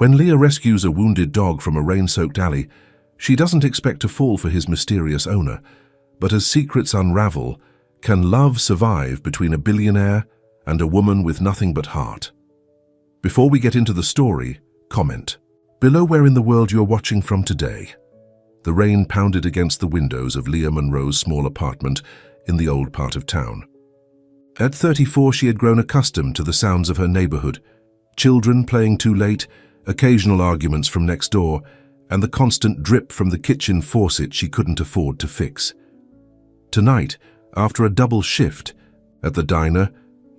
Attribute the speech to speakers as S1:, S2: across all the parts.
S1: When Leah rescues a wounded dog from a rain-soaked alley, she doesn't expect to fall for his mysterious owner, but as secrets unravel, can love survive between a billionaire and a woman with nothing but heart? Before we get into the story, comment below where in the world you're watching from today. The rain pounded against the windows of Leah Monroe's small apartment in the old part of town. At 34, she had grown accustomed to the sounds of her neighborhood, children playing too late, occasional arguments from next door, and the constant drip from the kitchen faucet she couldn't afford to fix. Tonight, after a double shift at the diner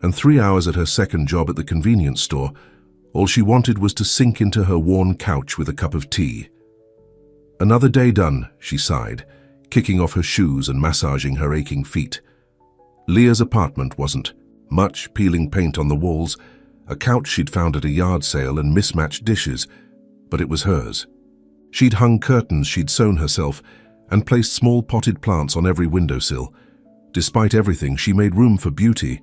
S1: and 3 hours at her second job at the convenience store, all she wanted was to sink into her worn couch with a cup of tea. Another day done, she sighed, kicking off her shoes and massaging her aching feet. Leah's apartment wasn't much, peeling paint on the walls, a couch she'd found at a yard sale and mismatched dishes, but it was hers. She'd hung curtains she'd sewn herself and placed small potted plants on every windowsill. Despite everything, she made room for beauty.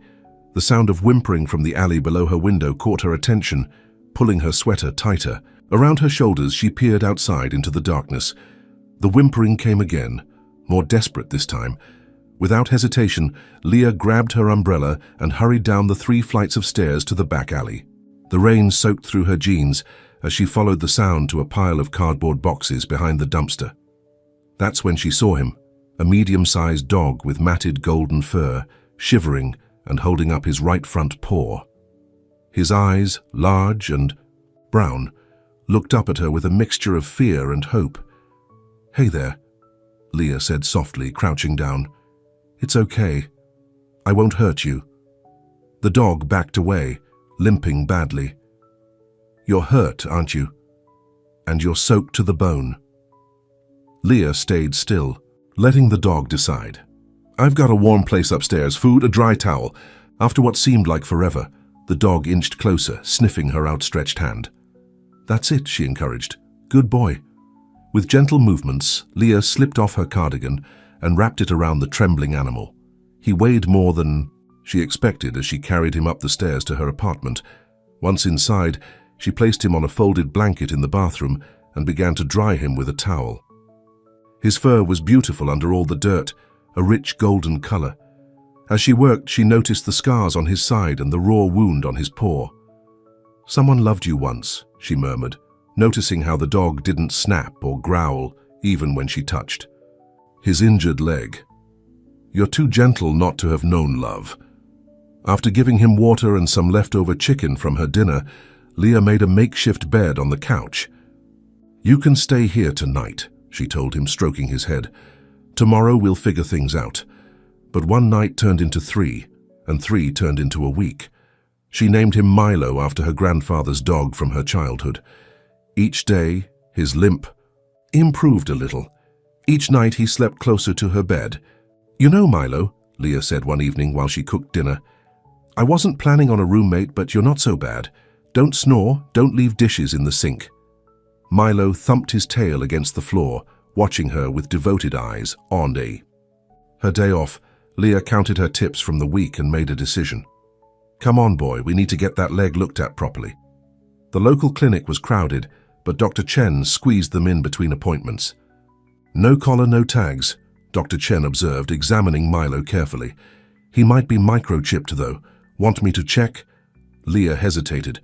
S1: The sound of whimpering from the alley below her window caught her attention, pulling her sweater tighter. Around her shoulders, she peered outside into the darkness. The whimpering came again, more desperate this time. Without hesitation, Leah grabbed her umbrella and hurried down the 3 flights of stairs to the back alley. The rain soaked through her jeans as she followed the sound to a pile of cardboard boxes behind the dumpster. That's when she saw him, a medium-sized dog with matted golden fur, shivering and holding up his right front paw. His eyes, large and brown, looked up at her with a mixture of fear and hope. "Hey there," Leah said softly, crouching down. "It's okay. I won't hurt you." The dog backed away, limping badly. "You're hurt, aren't you? And you're soaked to the bone." Leah stayed still, letting the dog decide. "I've got a warm place upstairs, food, a dry towel." After what seemed like forever, the dog inched closer, sniffing her outstretched hand. "That's it," she encouraged. "Good boy." With gentle movements, Leah slipped off her cardigan and wrapped it around the trembling animal. He weighed more than she expected as she carried him up the stairs to her apartment. Once inside, she placed him on a folded blanket in the bathroom and began to dry him with a towel. His fur was beautiful under all the dirt, a rich golden color. As she worked, she noticed the scars on his side and the raw wound on his paw. "Someone loved you once," she murmured, noticing how the dog didn't snap or growl even when she touched his injured leg. "You're too gentle not to have known love." After giving him water and some leftover chicken from her dinner, Leah made a makeshift bed on the couch. "You can stay here tonight," she told him, stroking his head. "Tomorrow we'll figure things out." But one night turned into 3, and 3 turned into a week. She named him Milo after her grandfather's dog from her childhood. Each day, his limp improved a little. Each night he slept closer to her bed. "You know, Milo," Leah said one evening while she cooked dinner, "I wasn't planning on a roommate, but you're not so bad. Don't snore, don't leave dishes in the sink." Milo thumped his tail against the floor, watching her with devoted eyes. Her day off, Leah counted her tips from the week and made a decision. "Come on, boy, we need to get that leg looked at properly." The local clinic was crowded, but Dr. Chen squeezed them in between appointments. "No collar, no tags," Dr. Chen observed, examining Milo carefully. "He might be microchipped, though. Want me to check?" Leah hesitated.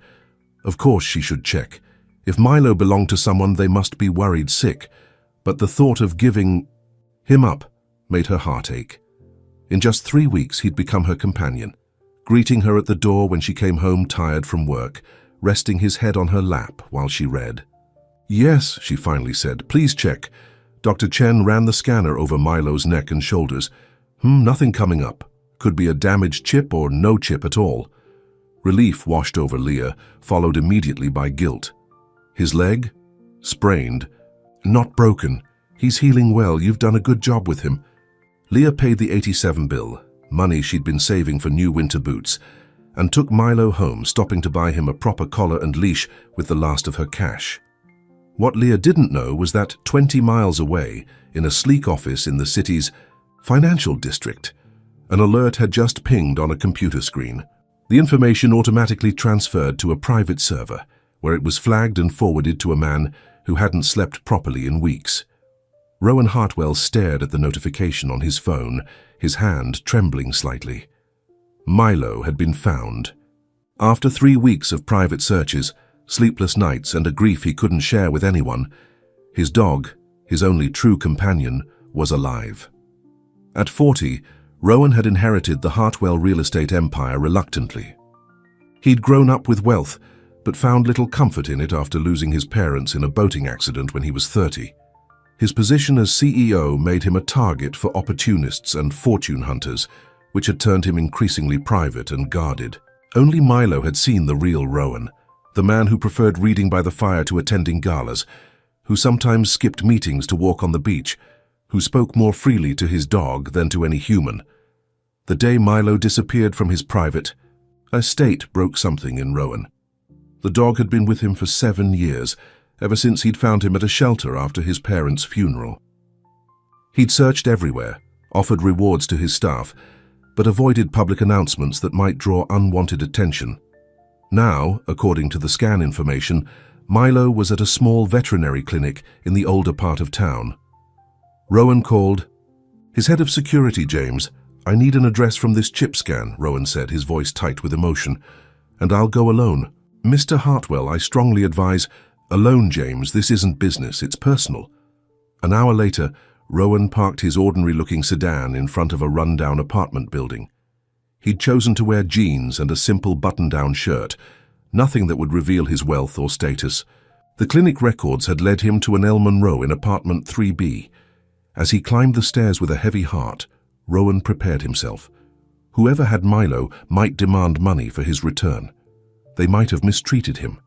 S1: Of course she should check. If Milo belonged to someone, they must be worried sick. But the thought of giving him up made her heart ache. In just 3 weeks, he'd become her companion, greeting her at the door when she came home tired from work, resting his head on her lap while she read. "Yes," she finally said, "please check." Dr. Chen ran the scanner over Milo's neck and shoulders. Nothing coming up. Could be a damaged chip or no chip at all." Relief washed over Leah, followed immediately by guilt. "His leg? Sprained. Not broken. He's healing well. You've done a good job with him." Leah paid the 87 bill, money she'd been saving for new winter boots, and took Milo home, stopping to buy him a proper collar and leash with the last of her cash. What Leah didn't know was that 20 miles away, in a sleek office in the city's financial district, an alert had just pinged on a computer screen. The information automatically transferred to a private server, where it was flagged and forwarded to a man who hadn't slept properly in weeks. Rowan Hartwell stared at the notification on his phone, his hand trembling slightly. Milo had been found. After 3 weeks of private searches, sleepless nights, and a grief he couldn't share with anyone, his dog, his only true companion, was alive. At 40, Rowan had inherited the Hartwell real estate empire reluctantly. He'd grown up with wealth, but found little comfort in it after losing his parents in a boating accident when he was 30. His position as CEO made him a target for opportunists and fortune hunters, which had turned him increasingly private and guarded. Only Milo had seen the real Rowan, the man who preferred reading by the fire to attending galas, who sometimes skipped meetings to walk on the beach, who spoke more freely to his dog than to any human. The day Milo disappeared from his private estate broke something in Rowan. The dog had been with him for 7 years, ever since he'd found him at a shelter after his parents' funeral. He'd searched everywhere, offered rewards to his staff, but avoided public announcements that might draw unwanted attention. Now, according to the scan information, Milo was at a small veterinary clinic in the older part of town. Rowan called. "His head of security, James. I need an address from this chip scan," Rowan said, his voice tight with emotion. "And I'll go alone." "Mr. Hartwell, I strongly advise—" "Alone, James. This isn't business, it's personal." An hour later, Rowan parked his ordinary-looking sedan in front of a run-down apartment building. He'd chosen to wear jeans and a simple button-down shirt, nothing that would reveal his wealth or status. The clinic records had led him to an El Monroe in apartment 3B. As he climbed the stairs with a heavy heart, Rowan prepared himself. Whoever had Milo might demand money for his return. They might have mistreated him.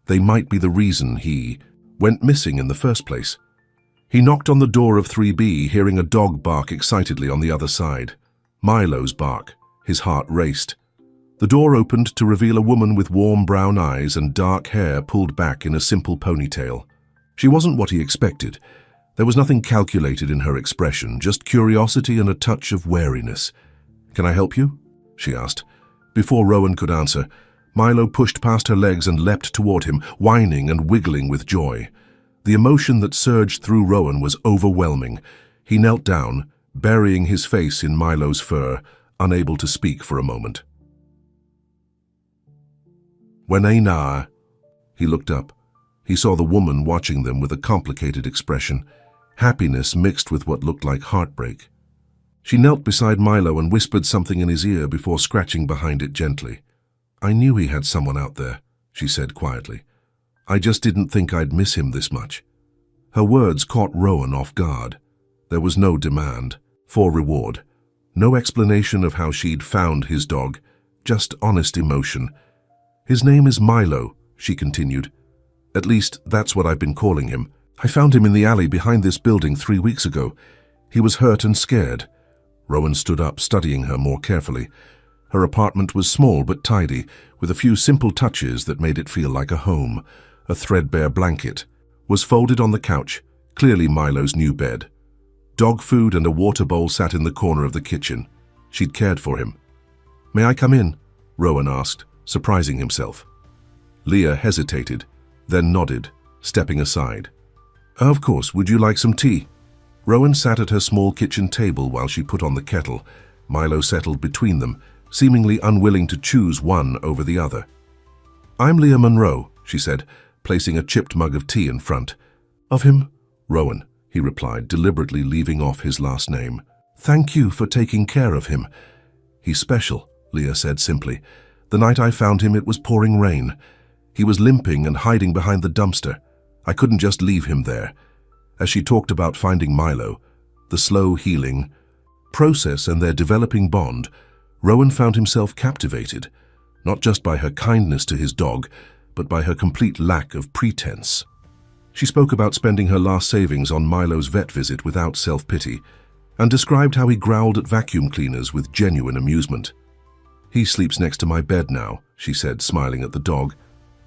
S1: They might be the reason he went missing in the first place. He knocked on the door of 3B, hearing a dog bark excitedly on the other side. Milo's bark. His heart raced. The door opened to reveal a woman with warm brown eyes and dark hair pulled back in a simple ponytail. She wasn't what he expected. There was nothing calculated in her expression, just curiosity and a touch of wariness. "Can I help you?" she asked. Before Rowan could answer, Milo pushed past her legs and leapt toward him, whining and wiggling with joy. The emotion that surged through Rowan was overwhelming. He knelt down, burying his face in Milo's fur, unable to speak for a moment. "Wenena." He looked up. He saw the woman watching them with a complicated expression, happiness mixed with what looked like heartbreak. She knelt beside Milo and whispered something in his ear before scratching behind it gently. "I knew he had someone out there," she said quietly. "I just didn't think I'd miss him this much." Her words caught Rowan off guard. There was no demand for reward, no explanation of how she'd found his dog, just honest emotion. "His name is Milo," she continued. "At least, that's what I've been calling him. I found him in the alley behind this building 3 weeks ago. He was hurt and scared." Rowan stood up, studying her more carefully. Her apartment was small but tidy, with a few simple touches that made it feel like a home. A threadbare blanket was folded on the couch, clearly Milo's new bed. Dog food and a water bowl sat in the corner of the kitchen. She'd cared for him. "May I come in?" Rowan asked, surprising himself. Leah hesitated, then nodded, stepping aside. "Of course, would you like some tea?" Rowan sat at her small kitchen table while she put on the kettle. Milo settled between them, seemingly unwilling to choose one over the other. "I'm Leah Monroe," she said, placing a chipped mug of tea in front. "Of him?" "Rowan," he replied, deliberately leaving off his last name. "Thank you for taking care of him." "He's special," Leah said simply. "The night I found him, it was pouring rain. He was limping and hiding behind the dumpster. I couldn't just leave him there." As she talked about finding Milo, the slow healing process and their developing bond, Rowan found himself captivated, not just by her kindness to his dog, but by her complete lack of pretense. She spoke about spending her last savings on Milo's vet visit without self-pity, and described how he growled at vacuum cleaners with genuine amusement. "He sleeps next to my bed now," she said, smiling at the dog.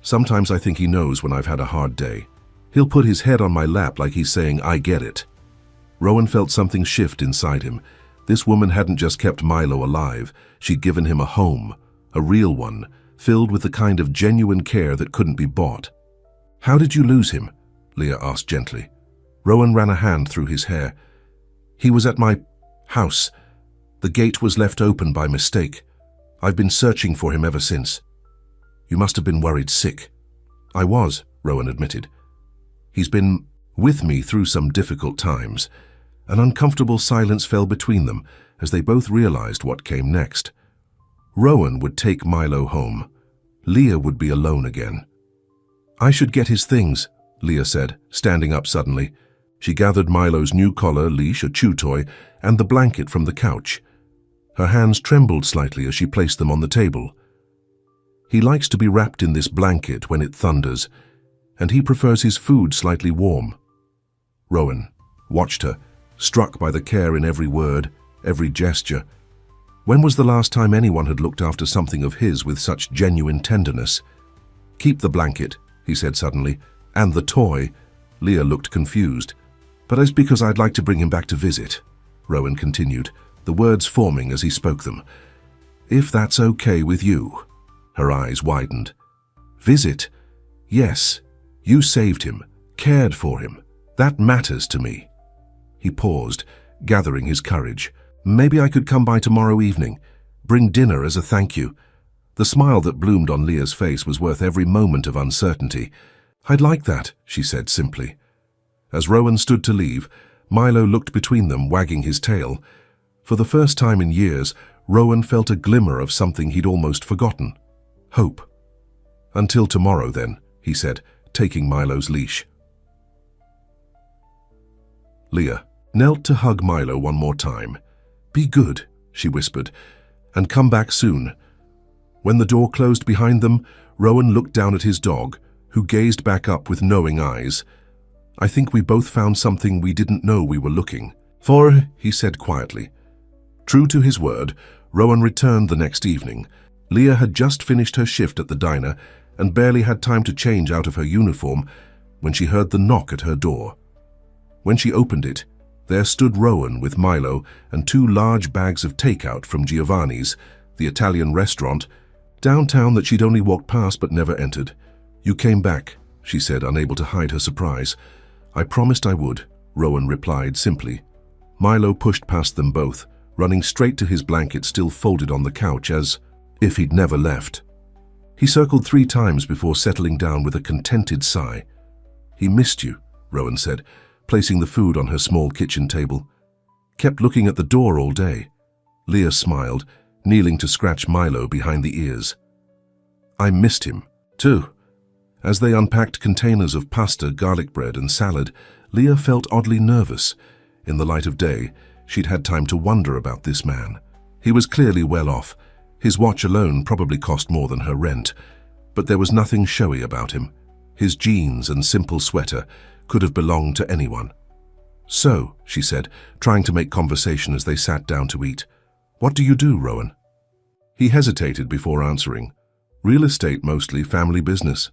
S1: "Sometimes I think he knows when I've had a hard day. He'll put his head on my lap like he's saying, 'I get it.'" Rowan felt something shift inside him. This woman hadn't just kept Milo alive, she'd given him a home, a real one, filled with the kind of genuine care that couldn't be bought. "How did you lose him?" Leah asked gently. Rowan ran a hand through his hair. "He was at my house. The gate was left open by mistake. I've been searching for him ever since." "You must have been worried sick." "I was," Rowan admitted. "He's been with me through some difficult times." An uncomfortable silence fell between them as they both realized what came next. Rowan would take Milo home. Leah would be alone again. "I should get his things," Leah said, standing up suddenly. She gathered Milo's new collar, leash, a chew toy, and the blanket from the couch. Her hands trembled slightly as she placed them on the table. "He likes to be wrapped in this blanket when it thunders, and he prefers his food slightly warm." Rowan watched her, struck by the care in every word, every gesture. When was the last time anyone had looked after something of his with such genuine tenderness? "Keep the blanket," he said suddenly, "and the toy." Leah looked confused. "But it's because I'd like to bring him back to visit," Rowan continued, the words forming as he spoke them. "If that's okay with you." Her eyes widened. "Visit? Yes. You saved him, cared for him. That matters to me." He paused, gathering his courage. "Maybe I could come by tomorrow evening, bring dinner as a thank you." The smile that bloomed on Leah's face was worth every moment of uncertainty. "I'd like that," she said simply. As Rowan stood to leave, Milo looked between them, wagging his tail. For the first time in years, Rowan felt a glimmer of something he'd almost forgotten. Hope. "Until tomorrow, then," he said, taking Milo's leash. Leah knelt to hug Milo one more time. "Be good," she whispered, "and come back soon." When the door closed behind them, Rowan looked down at his dog, who gazed back up with knowing eyes. "I think we both found something we didn't know we were looking for," he said quietly. True to his word, Rowan returned the next evening. Leah had just finished her shift at the diner and barely had time to change out of her uniform when she heard the knock at her door. When she opened it, there stood Rowan with Milo and 2 large bags of takeout from Giovanni's, the Italian restaurant, downtown that she'd only walked past but never entered. "You came back," she said, unable to hide her surprise. "I promised I would," Rowan replied simply. Milo pushed past them both, running straight to his blanket still folded on the couch as if he'd never left. He circled 3 times before settling down with a contented sigh. "He missed you," Rowan said, placing the food on her small kitchen table. "Kept looking at the door all day." Leah smiled, kneeling to scratch Milo behind the ears. "I missed him, too." As they unpacked containers of pasta, garlic bread, and salad, Leah felt oddly nervous. In the light of day, she'd had time to wonder about this man. He was clearly well off. His watch alone probably cost more than her rent. But there was nothing showy about him. His jeans and simple sweater could have belonged to anyone. "So," she said, trying to make conversation as they sat down to eat, "what do you do, Rowan?" He hesitated before answering. "Real estate mostly, family business."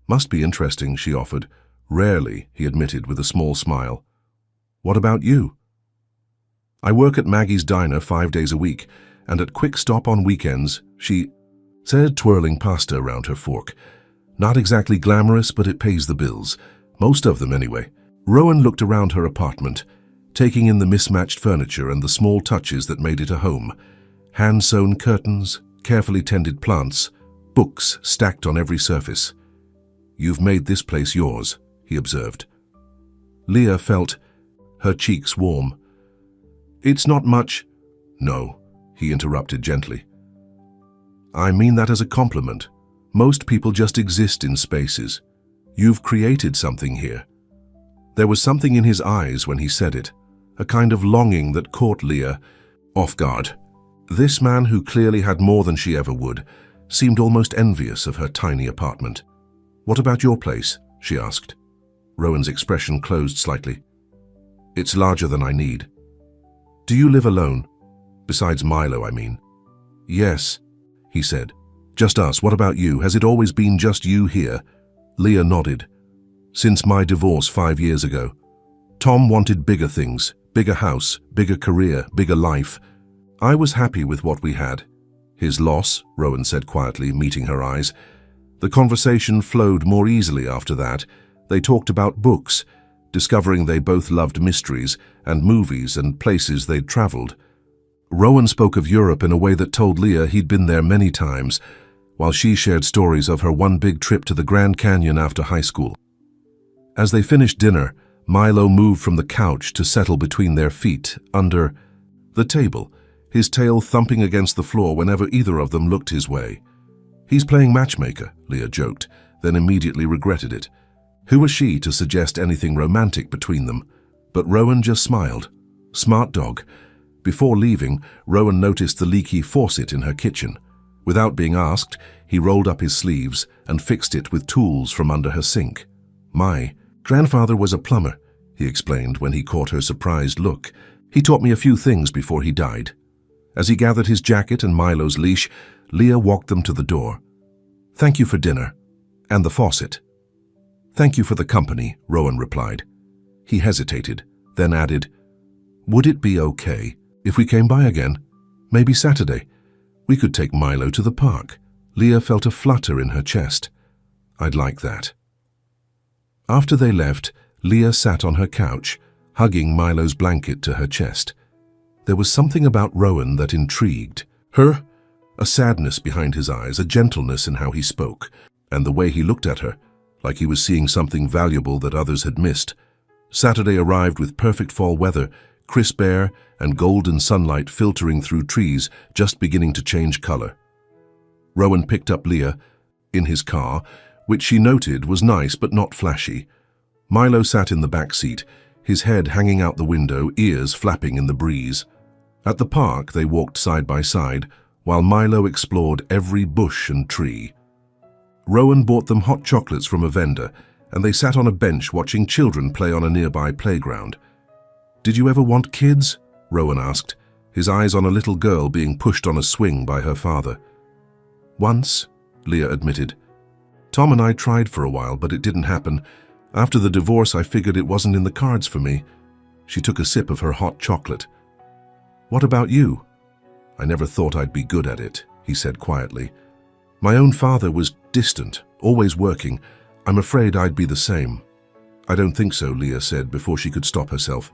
S1: "Must be interesting," she offered. "Rarely," he admitted with a small smile. "What about you?" "I work at Maggie's Diner 5 days a week, and at Quick Stop on weekends," she said, twirling pasta around her fork. "Not exactly glamorous, but it pays the bills. Most of them, anyway." Rowan looked around her apartment, taking in the mismatched furniture and the small touches that made it a home. Hand-sewn curtains, carefully tended plants, books stacked on every surface. "You've made this place yours," he observed. Leah felt her cheeks warm. "It's not much." "No," he interrupted gently. "I mean that as a compliment. Most people just exist in spaces. You've created something here." There was something in his eyes when he said it, a kind of longing that caught Leah off guard. This man, who clearly had more than she ever would, seemed almost envious of her tiny apartment. "What about your place?" she asked. Rowan's expression closed slightly. "It's larger than I need." "Do you live alone? Besides Milo, I mean." "Yes," he said. "Just us. What about you? Has it always been just you here?" Leah nodded. "Since my divorce 5 years ago. Tom wanted bigger things, bigger house, bigger career, bigger life. I was happy with what we had." His loss, Rowan said quietly, meeting her eyes. The conversation flowed more easily after that. They talked about books, discovering they both loved mysteries, and movies and places they'd traveled. Rowan spoke of Europe in a way that told Leah he'd been there many times, while she shared stories of her one big trip to the Grand Canyon after high school. As they finished dinner, Milo moved from the couch to settle between their feet, under the table, his tail thumping against the floor whenever either of them looked his way. "He's playing matchmaker," Leah joked, then immediately regretted it. Who was she to suggest anything romantic between them? But Rowan just smiled. Smart dog. Before leaving, Rowan noticed the leaky faucet in her kitchen. Without being asked, he rolled up his sleeves and fixed it with tools from under her sink. "My grandfather was a plumber," he explained when he caught her surprised look. "He taught me a few things before he died." As he gathered his jacket and Milo's leash, Leah walked them to the door. "Thank you for dinner. And the faucet." "Thank you for the company," Rowan replied. He hesitated, then added, "Would it be okay if we came by again? Maybe Saturday. We could take Milo to the park." Leah felt a flutter in her chest. "I'd like that." After they left, Leah sat on her couch, hugging Milo's blanket to her chest. There was something about Rowan that intrigued her, a sadness behind his eyes, a gentleness in how he spoke, and the way he looked at her, like he was seeing something valuable that others had missed. Saturday arrived with perfect fall weather, crisp air and golden sunlight filtering through trees just beginning to change color. Rowan picked up Leah in his car, which she noted was nice but not flashy. Milo sat in the back seat, his head hanging out the window, ears flapping in the breeze. At the park, they walked side by side, while Milo explored every bush and tree. Rowan bought them hot chocolates from a vendor, and they sat on a bench watching children play on a nearby playground. "Did you ever want kids?" Rowan asked, his eyes on a little girl being pushed on a swing by her father. "Once," Leah admitted. "Tom and I tried for a while, but it didn't happen. After the divorce, I figured it wasn't in the cards for me." She took a sip of her hot chocolate. "What about you?" "I never thought I'd be good at it," he said quietly. "My own father was distant, always working. I'm afraid I'd be the same." "I don't think so," Leah said before she could stop herself.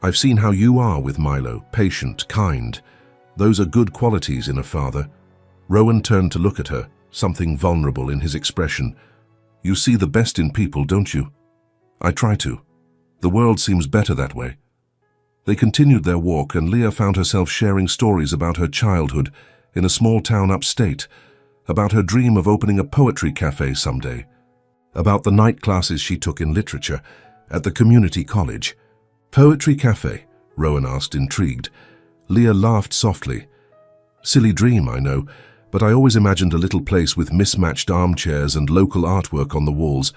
S1: "I've seen how you are with Milo, patient, kind. Those are good qualities in a father." Rowan turned to look at her, something vulnerable in his expression. "You see the best in people, don't you?" "I try to. The world seems better that way." They continued their walk, and Leah found herself sharing stories about her childhood in a small town upstate, about her dream of opening a poetry cafe someday, about the night classes she took in literature at the community college. "Poetry cafe?" Rowan asked, intrigued. Leah laughed softly. "Silly dream, I know, but I always imagined a little place with mismatched armchairs and local artwork on the walls.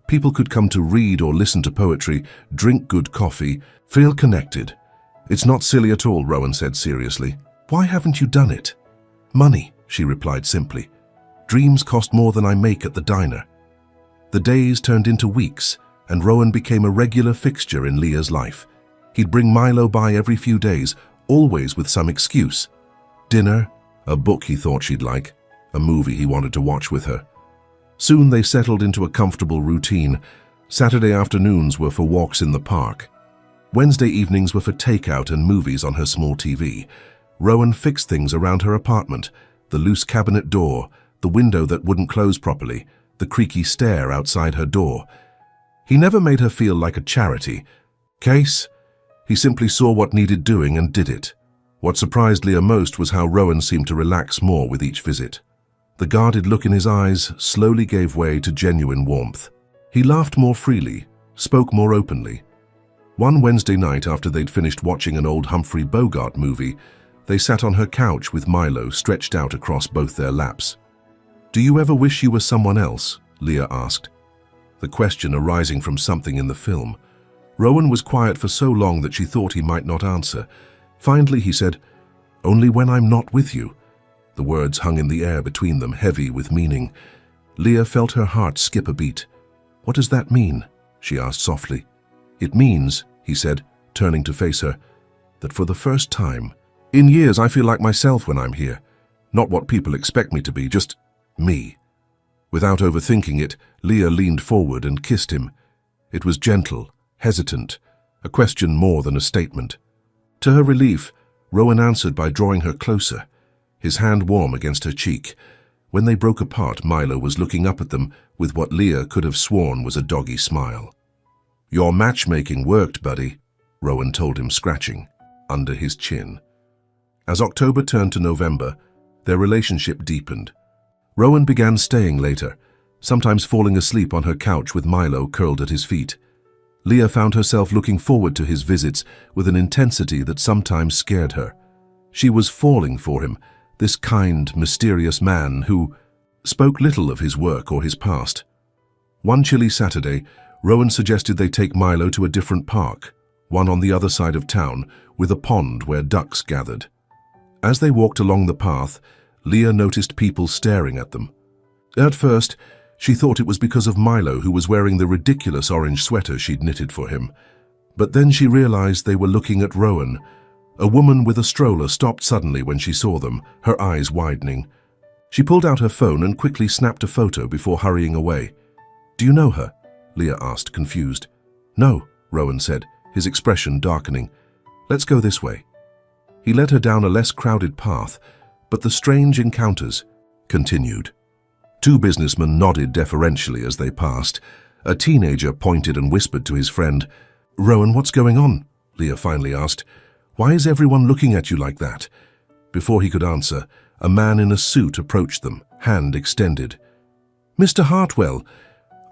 S1: People could come to read or listen to poetry, drink good coffee, feel connected." "It's not silly at all," Rowan said seriously. "Why haven't you done it?" "Money," she replied simply. "Dreams cost more than I make at the diner." The days turned into weeks, and Rowan became a regular fixture in Leah's life. He'd bring Milo by every few days, always with some excuse. Dinner, a book he thought she'd like, a movie he wanted to watch with her. Soon they settled into a comfortable routine. Saturday afternoons were for walks in the park. Wednesday evenings were for takeout and movies on her small TV. Rowan fixed things around her apartment, the loose cabinet door, the window that wouldn't close properly, the creaky stair outside her door. He never made her feel like a charity case. He simply saw what needed doing and did it. What surprised Leah most was how Rowan seemed to relax more with each visit. The guarded look in his eyes slowly gave way to genuine warmth. He laughed more freely, spoke more openly. One Wednesday night, after they'd finished watching an old Humphrey Bogart movie, they sat on her couch with Milo stretched out across both their laps. "Do you ever wish you were someone else?" Leah asked, the question arising from something in the film. Rowan was quiet for so long that she thought he might not answer. Finally he said, "Only when I'm not with you." The words hung in the air between them, heavy with meaning. Leah felt her heart skip a beat. "What does that mean?" she asked softly. "It means," he said, turning to face her, "that for the first time in years I feel like myself when I'm here. Not what people expect me to be, just me. Without overthinking it, Leah leaned forward and kissed him. It was gentle, hesitant, a question more than a statement. To her relief, Rowan answered by drawing her closer, his hand warm against her cheek. When they broke apart, Milo was looking up at them with what Leah could have sworn was a doggy smile. "Your matchmaking worked, buddy," Rowan told him, scratching under his chin. As October turned to November, their relationship deepened. Rowan began staying later, sometimes falling asleep on her couch with Milo curled at his feet. Leah found herself looking forward to his visits with an intensity that sometimes scared her. She was falling for him, this kind, mysterious man who spoke little of his work or his past. One chilly Saturday, Rowan suggested they take Milo to a different park, one on the other side of town, with a pond where ducks gathered. As they walked along the path, Leah noticed people staring at them. At first, she thought it was because of Milo, who was wearing the ridiculous orange sweater she'd knitted for him. But then she realized they were looking at Rowan. A woman with a stroller stopped suddenly when she saw them, her eyes widening. She pulled out her phone and quickly snapped a photo before hurrying away. "Do you know her?" Leah asked, confused. "No," Rowan said, his expression darkening. "Let's go this way." He led her down a less crowded path, but the strange encounters continued. Two businessmen nodded deferentially as they passed. A teenager pointed and whispered to his friend. "Rowan, what's going on?" Leah finally asked. "Why is everyone looking at you like that?" Before he could answer, a man in a suit approached them, hand extended. "Mr. Hartwell,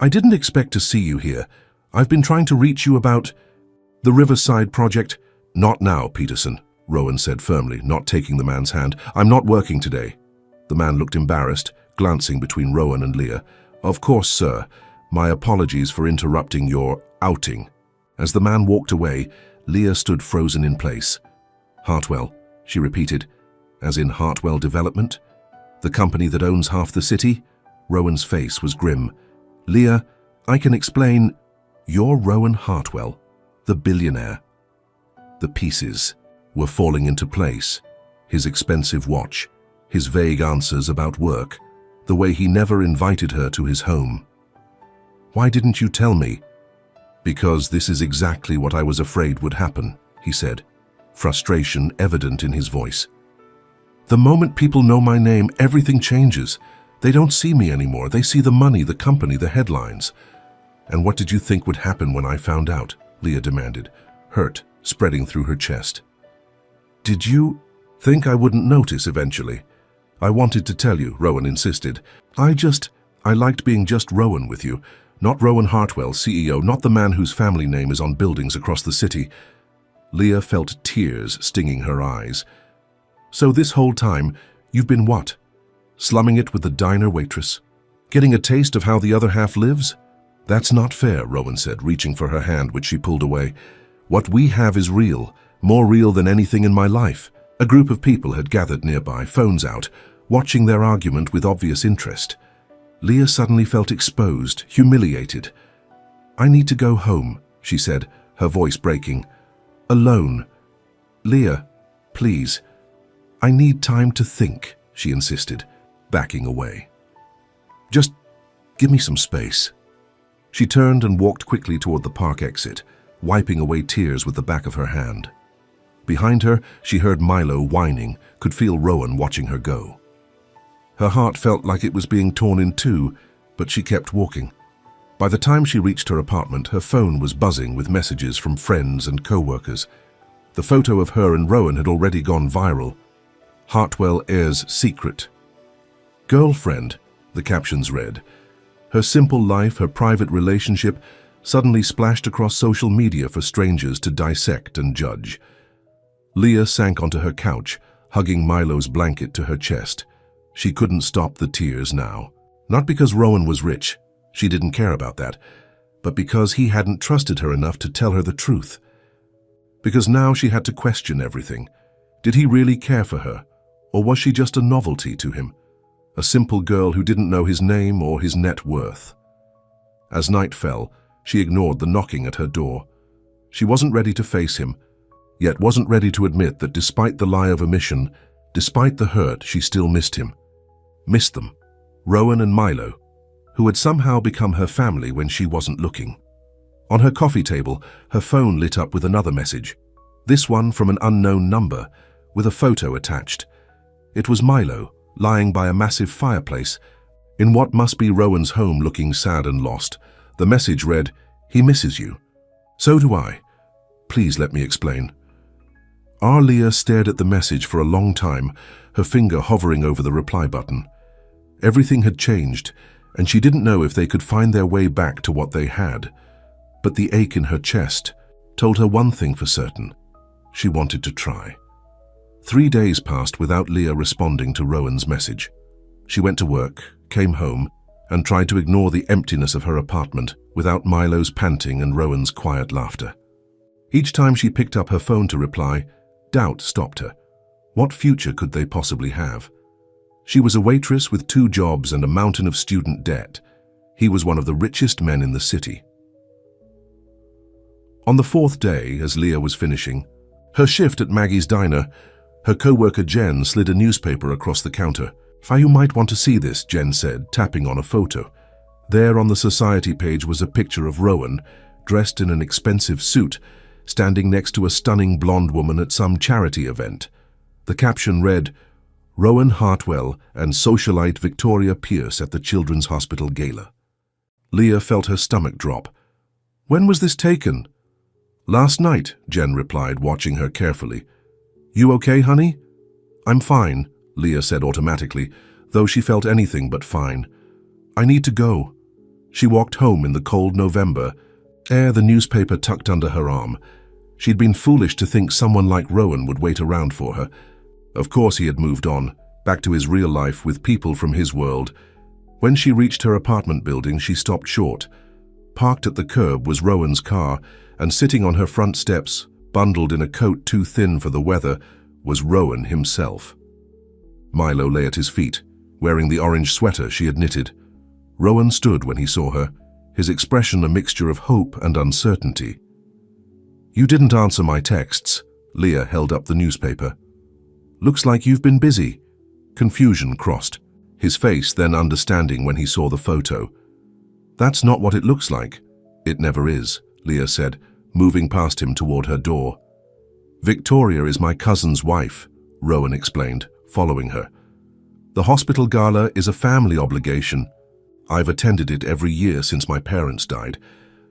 S1: I didn't expect to see you here. I've been trying to reach you about the Riverside project." "Not now, Peterson," Rowan said firmly, not taking the man's hand. "I'm not working today." The man looked embarrassed, glancing between Rowan and Leah. "Of course, sir. My apologies for interrupting your outing." As the man walked away, Leah stood frozen in place. "Hartwell," she repeated, "as in Hartwell Development? The company that owns half the city?" Rowan's face was grim. "Leah, I can explain. You're Rowan Hartwell, the billionaire." The pieces were falling into place. His expensive watch, his vague answers about work, the way he never invited her to his home. "Why didn't you tell me?" "Because this is exactly what I was afraid would happen," he said, frustration evident in his voice. "The moment people know my name, everything changes. They don't see me anymore. They see the money, the company, the headlines." "And what did you think would happen when I found out?" Leah demanded, hurt spreading through her chest. "Did you think I wouldn't notice eventually?" "I wanted to tell you," Rowan insisted. I liked being just Rowan with you. Not Rowan Hartwell, CEO, not the man whose family name is on buildings across the city." Leah felt tears stinging her eyes. "So this whole time, you've been what? Slumming it with the diner waitress? Getting a taste of how the other half lives?" "That's not fair," Rowan said, reaching for her hand, which she pulled away. "What we have is real, more real than anything in my life." A group of people had gathered nearby, phones out, watching their argument with obvious interest. Leah suddenly felt exposed, humiliated. "I need to go home," she said, her voice breaking. "Alone. Leah, please. I need time to think," she insisted, backing away. "Just give me some space." She turned and walked quickly toward the park exit, wiping away tears with the back of her hand. Behind her, she heard Milo whining, could feel Rowan watching her go. Her heart felt like it was being torn in two, but she kept walking. By the time she reached her apartment, her phone was buzzing with messages from friends and co-workers. The photo of her and Rowan had already gone viral. "Hartwell heirs secret." "Girlfriend," the captions read. Her simple life, her private relationship, suddenly splashed across social media for strangers to dissect and judge. Leah sank onto her couch, hugging Milo's blanket to her chest. She couldn't stop the tears now. Not because Rowan was rich, she didn't care about that, but because he hadn't trusted her enough to tell her the truth. Because now she had to question everything. Did he really care for her, or was she just a novelty to him? A simple girl who didn't know his name or his net worth. As night fell, she ignored the knocking at her door. She wasn't ready to face him, yet wasn't ready to admit that despite the lie of omission, Despite the hurt, she still missed him. Missed them. Rowan and Milo, who had somehow become her family when she wasn't looking. On her coffee table, her phone lit up with another message. This one from an unknown number, with a photo attached. It was Milo, lying by a massive fireplace, in what must be Rowan's home, looking sad and lost. The message read, "He misses you." "So do I. Please let me explain." Leah stared at the message for a long time, her finger hovering over the reply button. Everything had changed, and she didn't know if they could find their way back to what they had. But the ache in her chest told her one thing for certain. She wanted to try. 3 days passed without Leah responding to Rowan's message. She went to work, came home, and tried to ignore the emptiness of her apartment without Milo's panting and Rowan's quiet laughter. Each time she picked up her phone to reply, doubt stopped her. What future could they possibly have? She was a waitress with 2 jobs and a mountain of student debt. He was one of the richest men in the city. On the 4th day, as Leah was finishing her shift at Maggie's diner, her co-worker Jen slid a newspaper across the counter. "You might want to see this," Jen said, tapping on a photo. There on the society page was a picture of Rowan, dressed in an expensive suit, standing next to a stunning blonde woman at some charity event. The caption read, "Rowan Hartwell and socialite Victoria Pierce at the Children's Hospital Gala." Leah felt her stomach drop. "When was this taken?" "Last night," Jen replied, watching her carefully. "You okay, honey?" "I'm fine," Leah said automatically, though she felt anything but fine. "I need to go." She walked home in the cold November, the newspaper tucked under her arm. She'd been foolish to think someone like Rowan would wait around for her. Of course he had moved on, back to his real life with people from his world. When she reached her apartment building, she stopped short. Parked at the curb was Rowan's car, and sitting on her front steps, bundled in a coat too thin for the weather, was Rowan himself. Milo lay at his feet, wearing the orange sweater she had knitted. Rowan stood when he saw her, his expression a mixture of hope and uncertainty. "You didn't answer my texts." Leah held up the newspaper. "Looks like you've been busy." Confusion crossed his face, then understanding when he saw the photo. "That's not what it looks like." "It never is," Leah said, moving past him toward her door. "Victoria is my cousin's wife," Rowan explained, following her. "The hospital gala is a family obligation. I've attended it every year since my parents died."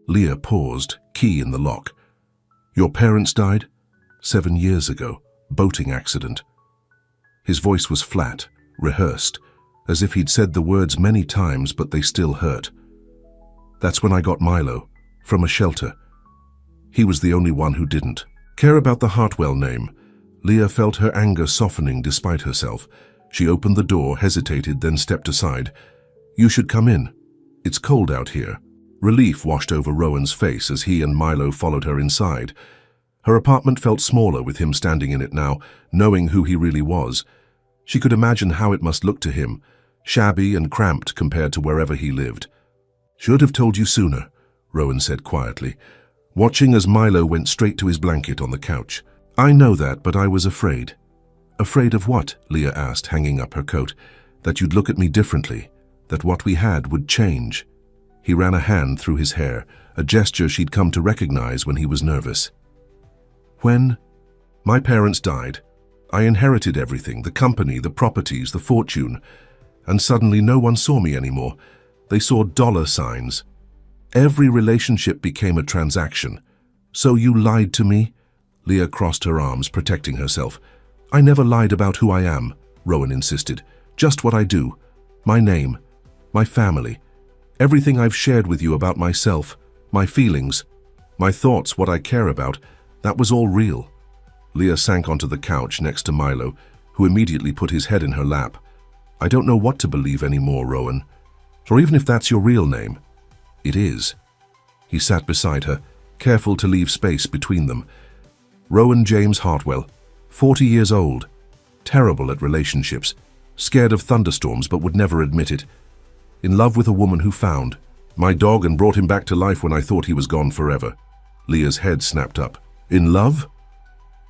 S1: Leah paused, key in the lock. "Your parents died?" 7 years ago. Boating accident." His voice was flat, rehearsed, as if he'd said the words many times, but they still hurt. "That's when I got Milo, from a shelter. He was the only one who didn't care about the Hartwell name." Leah felt her anger softening despite herself. She opened the door, hesitated, then stepped aside. "You should come in. It's cold out here." Relief washed over Rowan's face as he and Milo followed her inside. Her apartment felt smaller with him standing in it now, knowing who he really was. She could imagine how it must look to him, shabby and cramped compared to wherever he lived. "Should have told you sooner," Rowan said quietly, watching as Milo went straight to his blanket on the couch. "I know that, but I was afraid." "Afraid of what?" Leah asked, hanging up her coat. "That you'd look at me differently, that what we had would change." He ran a hand through his hair, a gesture she'd come to recognize when he was nervous. "When my parents died, I inherited everything, the company, the properties, the fortune, and suddenly no one saw me anymore. They saw dollar signs. Every relationship became a transaction. So you lied to me?" Leah crossed her arms, protecting herself. "I never lied about who I am," Rowan insisted. "Just what I do. My name, my family, everything I've shared with you about myself, my feelings, my thoughts, what I care about, that was all real." Leah sank onto the couch next to Milo, who immediately put his head in her lap. "I don't know what to believe anymore, Rowan. Or even if that's your real name." "It is." He sat beside her, careful to leave space between them. "Rowan James Hartwell, 40 years old, terrible at relationships, scared of thunderstorms but would never admit it, in love with a woman who found my dog and brought him back to life when I thought he was gone forever." Leah's head snapped up. "In love?"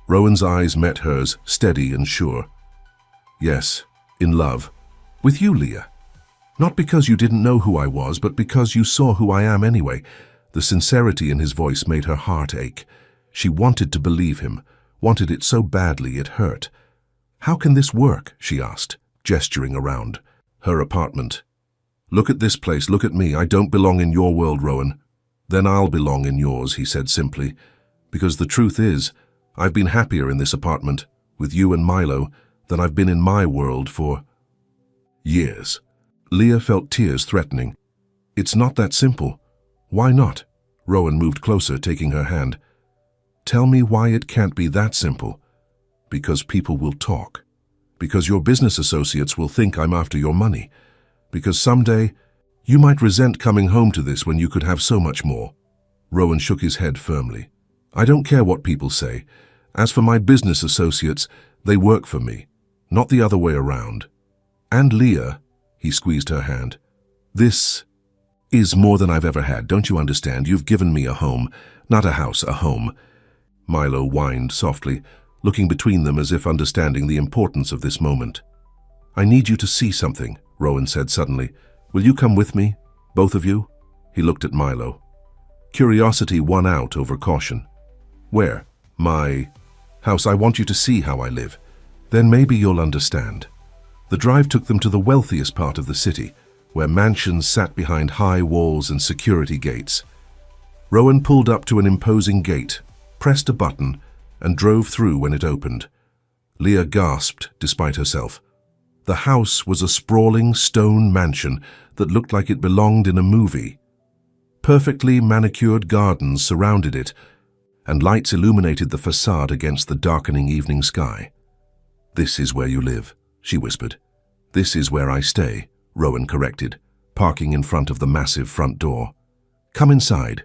S1: Rowan's eyes met hers, steady and sure. Yes, in love. With you, Leah. Not because you didn't know who I was, but because you saw who I am anyway. The sincerity in his voice made her heart ache. She wanted to believe him, wanted it so badly it hurt. How can this work? She asked, gesturing around. Her apartment. Look at this place, look at me. I don't belong in your world, Rowan. Then I'll belong in yours, he said simply. Because the truth is, I've been happier in this apartment, with you and Milo, than I've been in my world for years. Leah felt tears threatening. It's not that simple. Why not? Rowan moved closer, taking her hand. Tell me why it can't be that simple. Because people will talk. Because your business associates will think I'm after your money. Because someday, you might resent coming home to this when you could have so much more. Rowan shook his head firmly. I don't care what people say. As for my business associates, they work for me, not the other way around. And Leah, he squeezed her hand. This is more than I've ever had, don't you understand? You've given me a home, not a house, a home. Milo whined softly, looking between them as if understanding the importance of this moment. I need you to see something, Rowan said suddenly. Will you come with me, both of you? He looked at Milo. Curiosity won out over caution. Where? My house. I want you to see how I live. Then maybe you'll understand. The drive took them to the wealthiest part of the city, where mansions sat behind high walls and security gates. Rowan pulled up to an imposing gate, pressed a button, and drove through when it opened. Leah gasped despite herself. The house was a sprawling stone mansion that looked like it belonged in a movie. Perfectly manicured gardens surrounded it, and lights illuminated the facade against the darkening evening sky. This is where you live, she whispered. This is where I stay, Rowan corrected, parking in front of the massive front door. Come inside.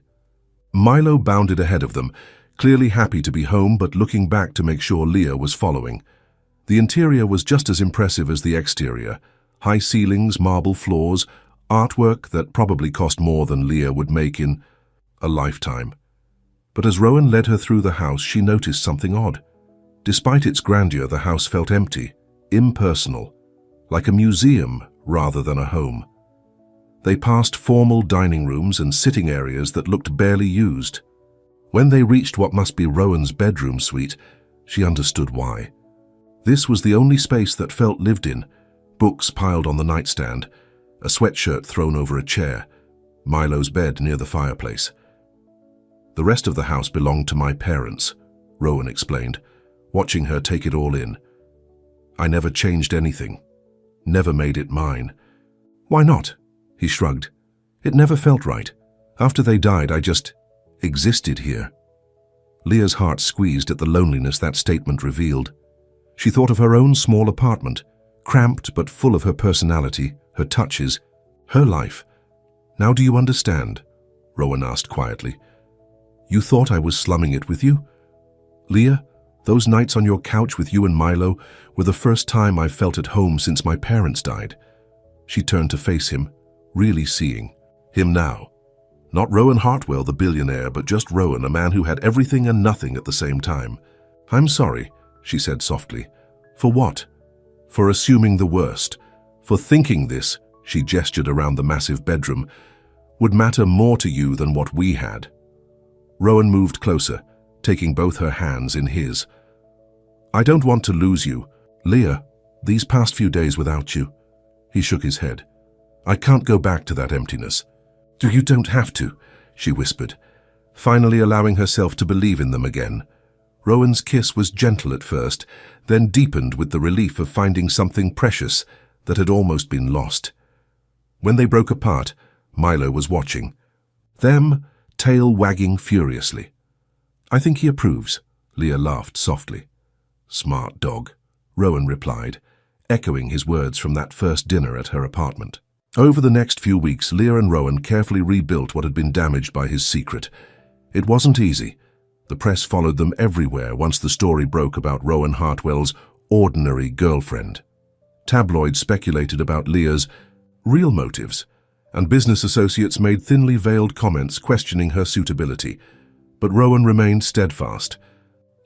S1: Milo bounded ahead of them, clearly happy to be home but looking back to make sure Leah was following. The interior was just as impressive as the exterior. High ceilings, marble floors, artwork that probably cost more than Leah would make in a lifetime. But as Rowan led her through the house, she noticed something odd. Despite its grandeur, the house felt empty, impersonal, like a museum rather than a home. They passed formal dining rooms and sitting areas that looked barely used. When they reached what must be Rowan's bedroom suite, she understood why. This was the only space that felt lived in, books piled on the nightstand, a sweatshirt thrown over a chair, Milo's bed near the fireplace. The rest of the house belonged to my parents, Rowan explained, watching her take it all in. I never changed anything, never made it mine. Why not? He shrugged. It never felt right. After they died, I just existed here. Leah's heart squeezed at the loneliness that statement revealed. She thought of her own small apartment, cramped but full of her personality, her touches, her life. Now do you understand? Rowan asked quietly. You thought I was slumming it with you? Leah, those nights on your couch with you and Milo were the first time I've felt at home since my parents died. She turned to face him, really seeing him now. Not Rowan Hartwell, the billionaire, but just Rowan, a man who had everything and nothing at the same time. I'm sorry, she said softly. For what? For assuming the worst. For thinking this, she gestured around the massive bedroom, would matter more to you than what we had. Rowan moved closer, taking both her hands in his. I don't want to lose you. Leah, these past few days without you. He shook his head. I can't go back to that emptiness. You don't have to, she whispered, finally allowing herself to believe in them again. Rowan's kiss was gentle at first, then deepened with the relief of finding something precious that had almost been lost. When they broke apart, Milo was watching. Them, tail wagging furiously. I think he approves, Leah laughed softly. Smart dog, Rowan replied, echoing his words from that first dinner at her apartment. Over the next few weeks, Leah and Rowan carefully rebuilt what had been damaged by his secret. It wasn't easy. The press followed them everywhere once the story broke about Rowan Hartwell's ordinary girlfriend. Tabloids speculated about Leah's real motives, and business associates made thinly veiled comments questioning her suitability. But Rowan remained steadfast.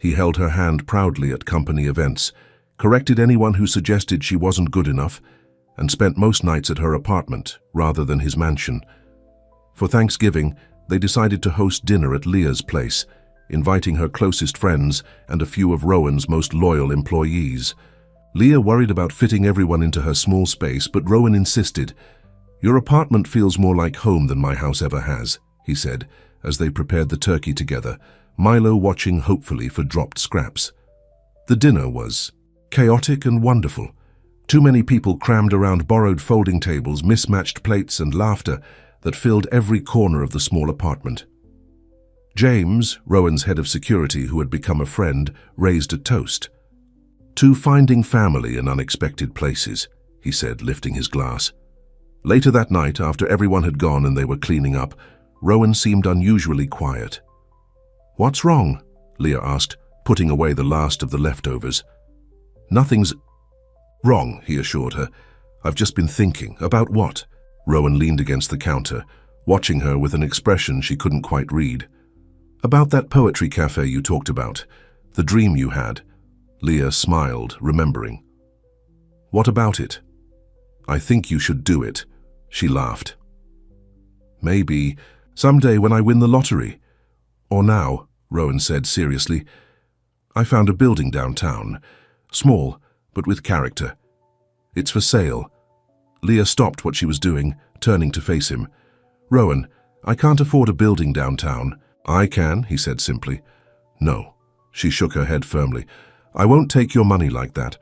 S1: He held her hand proudly at company events, corrected anyone who suggested she wasn't good enough, and spent most nights at her apartment rather than his mansion. For Thanksgiving, they decided to host dinner at Leah's place, inviting her closest friends and a few of Rowan's most loyal employees. Leah worried about fitting everyone into her small space, but Rowan insisted. "Your apartment feels more like home than my house ever has," he said, as they prepared the turkey together, Milo watching hopefully for dropped scraps. The dinner was chaotic and wonderful. Too many people crammed around borrowed folding tables, mismatched plates, and laughter that filled every corner of the small apartment. James, Rowan's head of security who had become a friend, raised a toast. "To finding family in unexpected places," he said, lifting his glass. Later that night, after everyone had gone and they were cleaning up, Rowan seemed unusually quiet. "What's wrong?" Leah asked, putting away the last of the leftovers. "Nothing's wrong," he assured her. "I've just been thinking." "About what?" Rowan leaned against the counter, watching her with an expression she couldn't quite read. "About that poetry cafe you talked about, the dream you had." Leah smiled, remembering. "What about it?" "I think you should do it," she laughed. "Maybe someday when I win the lottery. Or now," Rowan said seriously. "I found a building downtown, small, but with character. It's for sale." Leah stopped what she was doing, turning to face him. "Rowan, I can't afford a building downtown." "I can," he said simply. "No." She shook her head firmly. "I won't take your money like that."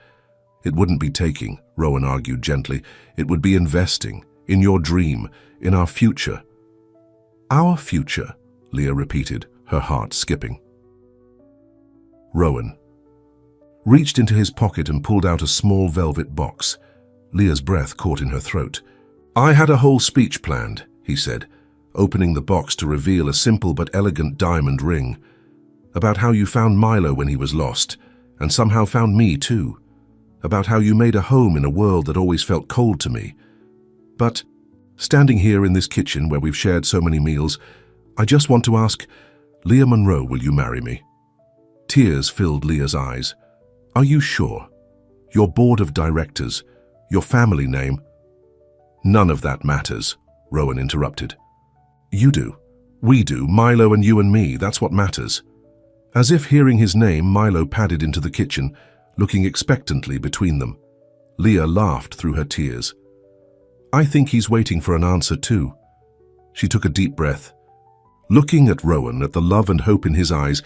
S1: "It wouldn't be taking," Rowan argued gently. "It would be investing, in your dream, in our future." "Our future," Leah repeated, her heart skipping. Rowan reached into his pocket and pulled out a small velvet box. Leah's breath caught in her throat. "I had a whole speech planned," he said, opening the box to reveal a simple but elegant diamond ring. "About how you found Milo when he was lost, and somehow found me too. About how you made a home in a world that always felt cold to me. But, standing here in this kitchen where we've shared so many meals, I just want to ask, Leah Monroe, will you marry me?" Tears filled Leah's eyes. "Are you sure? Your board of directors, your family name—" "None of that matters," Rowan interrupted. "You do. We do. Milo and you and me, that's what matters." As if hearing his name, Milo padded into the kitchen, looking expectantly between them. Leah laughed through her tears. "I think he's waiting for an answer too." She took a deep breath, looking at Rowan, at the love and hope in his eyes,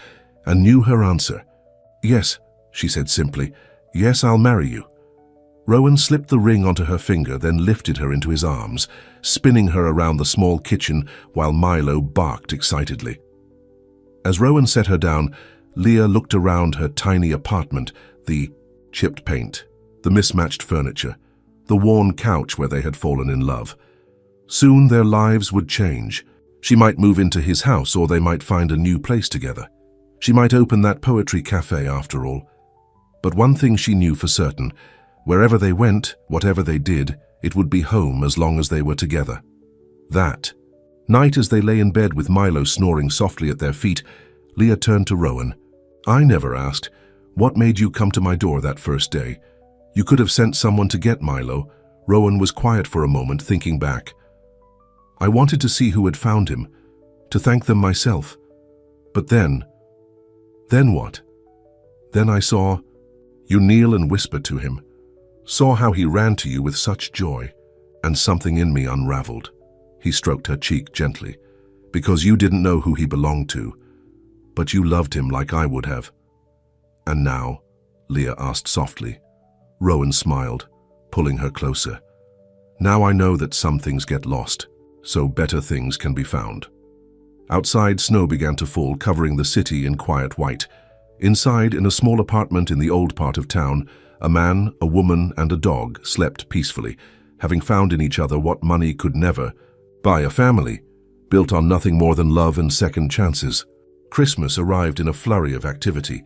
S1: and knew her answer. "Yes," she said simply. "Yes, I'll marry you." Rowan slipped the ring onto her finger, then lifted her into his arms, spinning her around the small kitchen while Milo barked excitedly. As Rowan set her down, Leah looked around her tiny apartment, the chipped paint, the mismatched furniture, the worn couch where they had fallen in love. Soon their lives would change. She might move into his house, or they might find a new place together. She might open that poetry cafe after all. But one thing she knew for certain: wherever they went, whatever they did, it would be home as long as they were together. That night, as they lay in bed with Milo snoring softly at their feet, Leah turned to Rowan. "I never asked, what made you come to my door that first day? You could have sent someone to get Milo." Rowan was quiet for a moment, thinking back. "I wanted to see who had found him, to thank them myself. But then what? Then I saw you kneel and whisper to him, saw how he ran to you with such joy, and something in me unraveled." He stroked her cheek gently. "Because you didn't know who he belonged to, but you loved him like I would have." "And now?" Leah asked softly. Rowan smiled, pulling her closer. "Now I know that some things get lost, so better things can be found." Outside, snow began to fall, covering the city in quiet white. Inside, in a small apartment in the old part of town, a man, a woman, and a dog slept peacefully, having found in each other what money could never buy: a family, built on nothing more than love and second chances. Christmas arrived in a flurry of activity.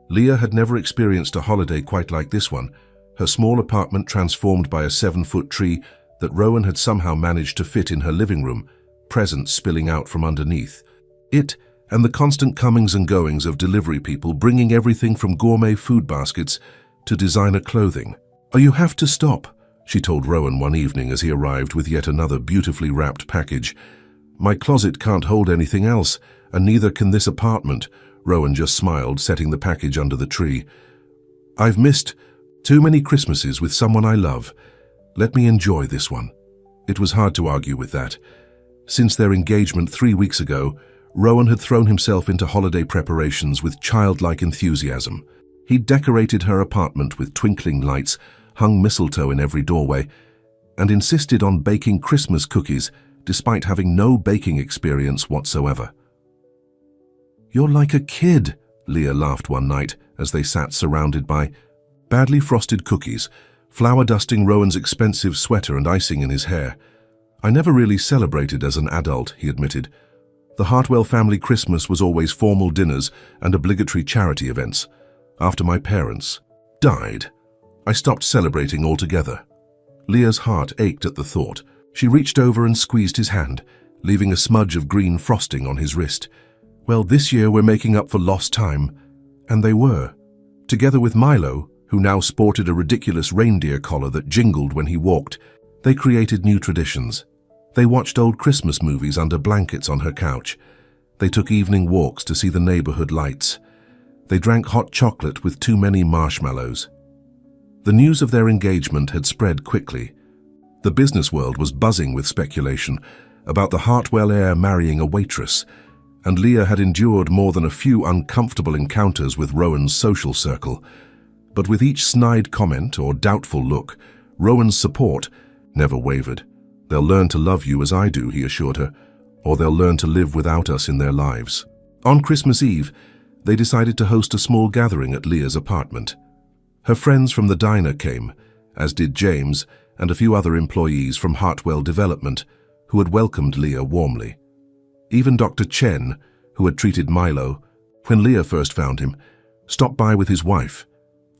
S1: Leah had never experienced a holiday quite like this one, her small apartment transformed by a 7-foot tree that Rowan had somehow managed to fit in her living room, presents spilling out from underneath. It, and the constant comings and goings of delivery people bringing everything from gourmet food baskets to designer clothing. "Oh, you have to stop," she told Rowan one evening as he arrived with yet another beautifully wrapped package. "My closet can't hold anything else, and neither can this apartment." Rowan just smiled, setting the package under the tree. "I've missed too many Christmases with someone I love. Let me enjoy this one." It was hard to argue with that. Since their engagement 3 weeks ago, Rowan had thrown himself into holiday preparations with childlike enthusiasm. He decorated her apartment with twinkling lights, hung mistletoe in every doorway, and insisted on baking Christmas cookies despite having no baking experience whatsoever. "You're like a kid," Leah laughed one night as they sat surrounded by badly frosted cookies, flour dusting Rowan's expensive sweater and icing in his hair. "I never really celebrated as an adult," he admitted. "The Hartwell family Christmas was always formal dinners and obligatory charity events. After my parents died, I stopped celebrating altogether." Leah's heart ached at the thought. She reached over and squeezed his hand, leaving a smudge of green frosting on his wrist. "Well, this year we're making up for lost time." And they were. Together with Milo, who now sported a ridiculous reindeer collar that jingled when he walked, they created new traditions. They watched old Christmas movies under blankets on her couch. They took evening walks to see the neighborhood lights. They drank hot chocolate with too many marshmallows. The news of their engagement had spread quickly. The business world was buzzing with speculation about the Hartwell heir marrying a waitress, and Leah had endured more than a few uncomfortable encounters with Rowan's social circle. But with each snide comment or doubtful look, Rowan's support never wavered. "They'll learn to love you as I do," he assured her, "or they'll learn to live without us in their lives." On Christmas Eve, they decided to host a small gathering at Leah's apartment. Her friends from the diner came, as did James and a few other employees from Hartwell Development, who had welcomed Leah warmly. Even Dr. Chen, who had treated Milo, when Leah first found him, stopped by with his wife.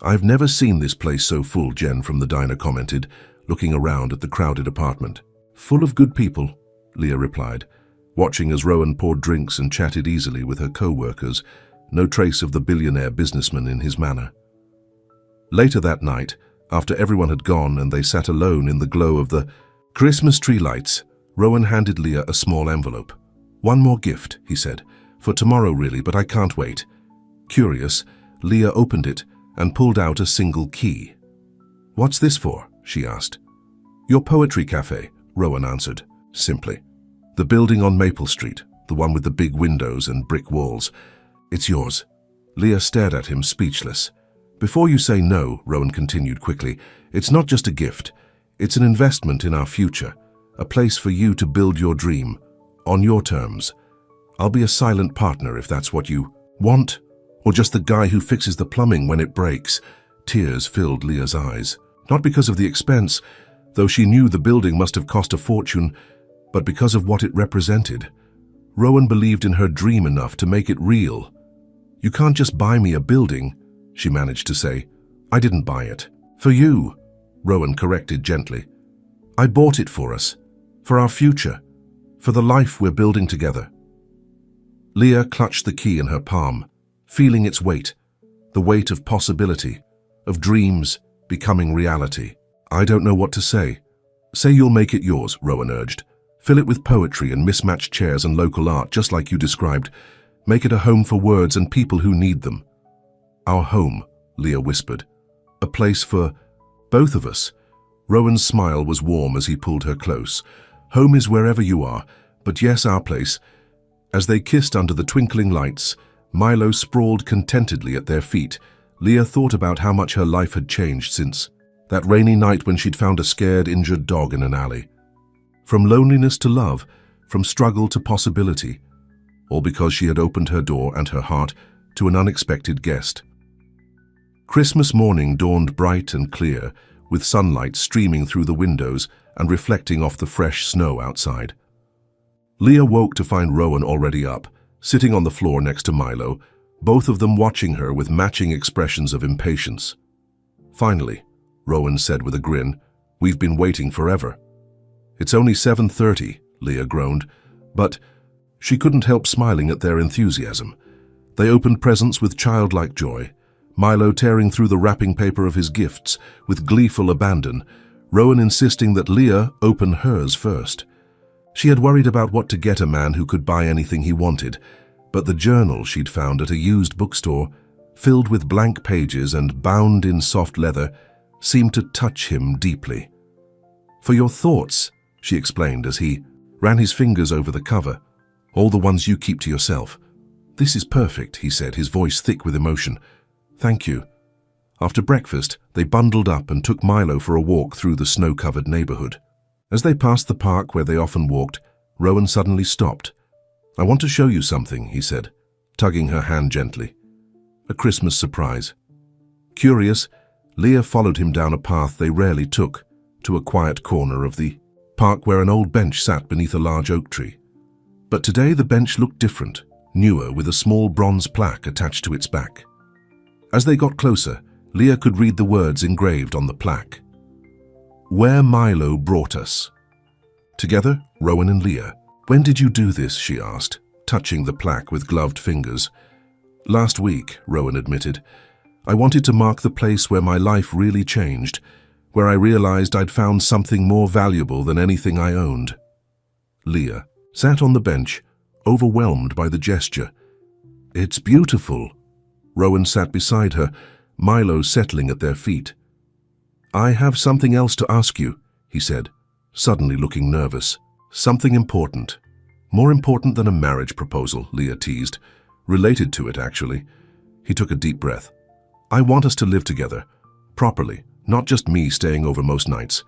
S1: "I've never seen this place so full," Jen from the diner commented, looking around at the crowded apartment. "Full of good people," Leah replied, watching as Rowan poured drinks and chatted easily with her co-workers, no trace of the billionaire businessman in his manner. Later that night, after everyone had gone and they sat alone in the glow of the Christmas tree lights, Rowan handed Leah a small envelope. "One more gift," he said, "for tomorrow really, but I can't wait." Curious, Leah opened it and pulled out a single key. "What's this for?" she asked. "Your poetry cafe," Rowan answered, simply. "The building on Maple Street, the one with the big windows and brick walls. It's yours." Leah stared at him, speechless. "Before you say no," Rowan continued quickly, "it's not just a gift. It's an investment in our future, a place for you to build your dream, on your terms. I'll be a silent partner if that's what you want, or just the guy who fixes the plumbing when it breaks." Tears filled Leah's eyes, not because of the expense, though she knew the building must have cost a fortune, but because of what it represented. Rowan believed in her dream enough to make it real. "You can't just buy me a building," she managed to say. "I didn't buy it. For you," Rowan corrected gently. "I bought it for us, for our future, for the life we're building together." Leah clutched the key in her palm, feeling its weight, the weight of possibility, of dreams becoming reality. "I don't know what to say." "Say you'll make it yours," Rowan urged. "Fill it with poetry and mismatched chairs and local art, just like you described. Make it a home for words and people who need them." "Our home," Leah whispered. "A place for both of us." Rowan's smile was warm as he pulled her close. "Home is wherever you are, but yes, our place." As they kissed under the twinkling lights, Milo sprawled contentedly at their feet. Leah thought about how much her life had changed since that rainy night when she'd found a scared, injured dog in an alley. From loneliness to love, from struggle to possibility, all because she had opened her door and her heart to an unexpected guest. Christmas morning dawned bright and clear, with sunlight streaming through the windows and reflecting off the fresh snow outside. Leah woke to find Rowan already up, sitting on the floor next to Milo, both of them watching her with matching expressions of impatience. "Finally," Rowan said with a grin, "we've been waiting forever." "It's only 7:30, Leah groaned, but she couldn't help smiling at their enthusiasm. They opened presents with childlike joy, Milo tearing through the wrapping paper of his gifts with gleeful abandon, Rowan insisting that Leah open hers first. She had worried about what to get a man who could buy anything he wanted, but the journal she'd found at a used bookstore, filled with blank pages and bound in soft leather, seemed to touch him deeply. "For your thoughts," she explained as he ran his fingers over the cover. "All the ones you keep to yourself." "This is perfect," he said, his voice thick with emotion. "Thank you." After breakfast, they bundled up and took Milo for a walk through the snow-covered neighborhood. As they passed the park where they often walked, Rowan suddenly stopped. "I want to show you something," he said, tugging her hand gently. "A Christmas surprise." Curious, Leah followed him down a path they rarely took, to a quiet corner of the park where an old bench sat beneath a large oak tree. But today the bench looked different, newer, with a small bronze plaque attached to its back. As they got closer, Leah could read the words engraved on the plaque. "Where Milo brought us." Together, Rowan and Leah. "When did you do this?" she asked, touching the plaque with gloved fingers. "Last week," Rowan admitted. "I wanted to mark the place where my life really changed, where I realized I'd found something more valuable than anything I owned." Leah sat on the bench, overwhelmed by the gesture. "It's beautiful." Rowan sat beside her, Milo settling at their feet. "I have something else to ask you," he said, suddenly looking nervous. "Something important. More important than a marriage proposal," Leah teased. "Related to it, actually." He took a deep breath. "I want us to live together, properly, not just me staying over most nights.